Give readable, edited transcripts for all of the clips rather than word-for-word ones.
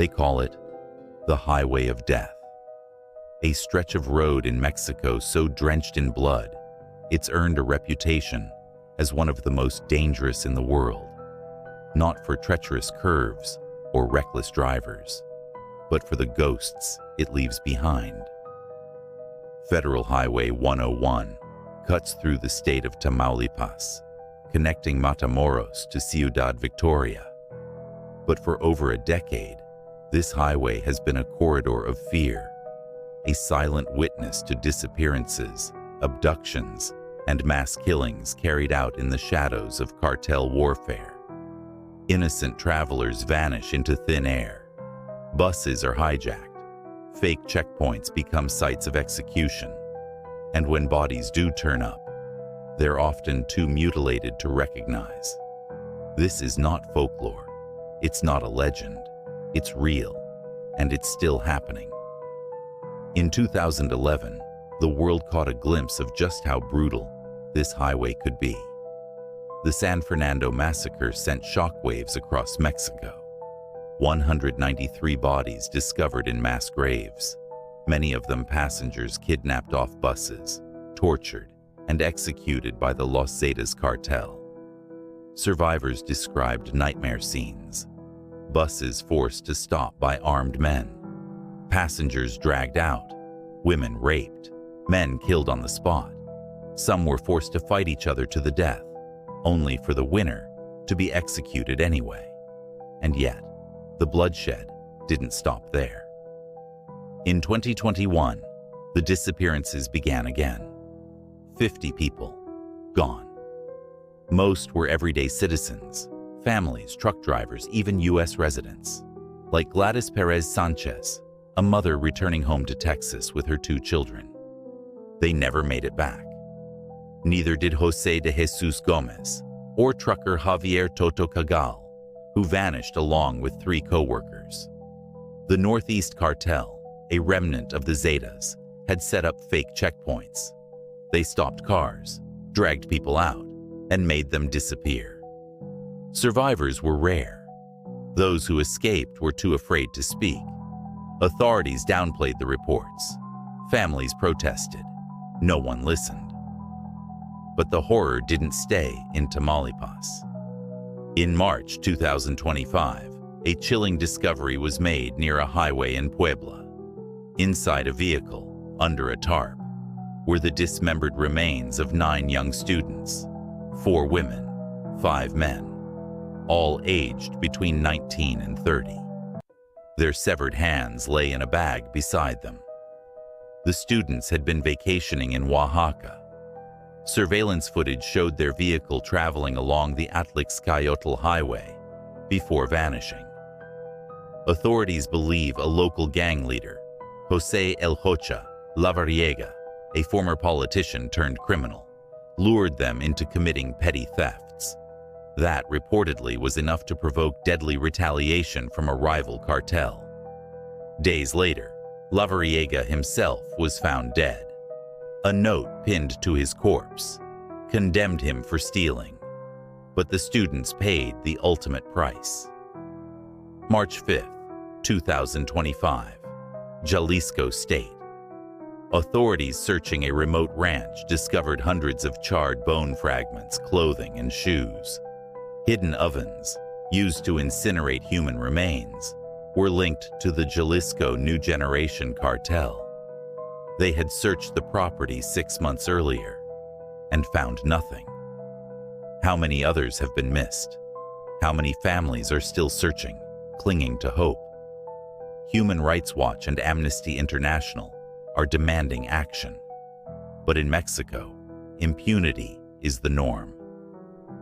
They call it the Highway of Death, a stretch of road in Mexico so drenched in blood, it's earned a reputation as one of the most dangerous in the world, not for treacherous curves or reckless drivers, but for the ghosts it leaves behind. Federal Highway 101 cuts through the state of Tamaulipas, connecting Matamoros to Ciudad Victoria. But for over a decade, this highway has been a corridor of fear, a silent witness to disappearances, abductions, and mass killings carried out in the shadows of cartel warfare. Innocent travelers vanish into thin air. Buses are hijacked. Fake checkpoints become sites of execution. And when bodies do turn up, they're often too mutilated to recognize. This is not folklore. It's not a legend. It's real, and it's still happening. In 2011, the world caught a glimpse of just how brutal this highway could be. The San Fernando Massacre sent shockwaves across Mexico. 193 bodies discovered in mass graves, many of them passengers kidnapped off buses, tortured, and executed by the Los Zetas cartel. Survivors described nightmare scenes. Buses forced to stop by armed men, passengers dragged out, women raped, men killed on the spot. Some were forced to fight each other to the death, only for the winner to be executed anyway. And yet, the bloodshed didn't stop there. In 2021, the disappearances began again. 50 people gone. Most were everyday citizens, families, truck drivers, even U.S. residents, like Gladys Perez Sanchez, a mother returning home to Texas with her 2 children. They never made it back. Neither did Jose de Jesus Gomez or trucker Javier Toto Cagal, who vanished along with 3 co-workers. The Northeast Cartel, a remnant of the Zetas, had set up fake checkpoints. They stopped cars, dragged people out, and made them disappear. Survivors were rare. Those who escaped were too afraid to speak. Authorities downplayed the reports. Families protested. No one listened. But the horror didn't stay in Tamaulipas. In March 2025, a chilling discovery was made near a highway in Puebla. Inside a vehicle, under a tarp, were the dismembered remains of 9 young students, 4 women, 5 men, all aged between 19 and 30. Their severed hands lay in a bag beside them. The students had been vacationing in Oaxaca. Surveillance footage showed their vehicle traveling along the Atlix-Coyotl highway before vanishing. Authorities believe a local gang leader, Jose El Hocha Lavariega, a former politician turned criminal, lured them into committing petty thefts. That reportedly was enough to provoke deadly retaliation from a rival cartel. Days later, Lavariega himself was found dead. A note pinned to his corpse condemned him for stealing, but the students paid the ultimate price. March 5, 2025, Jalisco State. Authorities searching a remote ranch discovered hundreds of charred bone fragments, clothing, and shoes. Hidden ovens, used to incinerate human remains, were linked to the Jalisco New Generation cartel. They had searched the property 6 months earlier and found nothing. How many others have been missed? How many families are still searching, clinging to hope? Human Rights Watch and Amnesty International are demanding action. But in Mexico, impunity is the norm.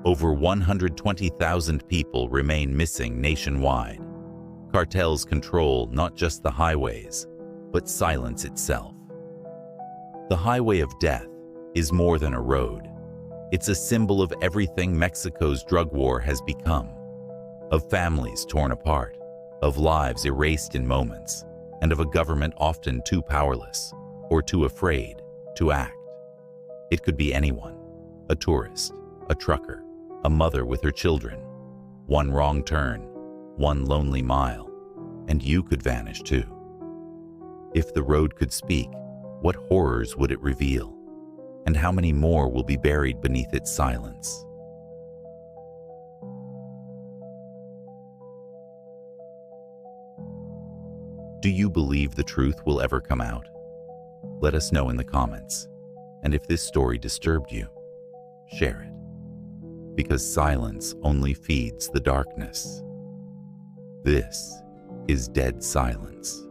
Over 120,000 people remain missing nationwide. Cartels control not just the highways, but silence itself. The Highway of Death is more than a road. It's a symbol of everything Mexico's drug war has become, of families torn apart, of lives erased in moments, and of a government often too powerless or too afraid to act. It could be anyone, a tourist, a trucker, a mother with her children. One wrong turn, one lonely mile, and you could vanish too. If the road could speak, what horrors would it reveal? And how many more will be buried beneath its silence? Do you believe the truth will ever come out? Let us know in the comments. And if this story disturbed you, share it. Because silence only feeds the darkness. This is Dead Silence.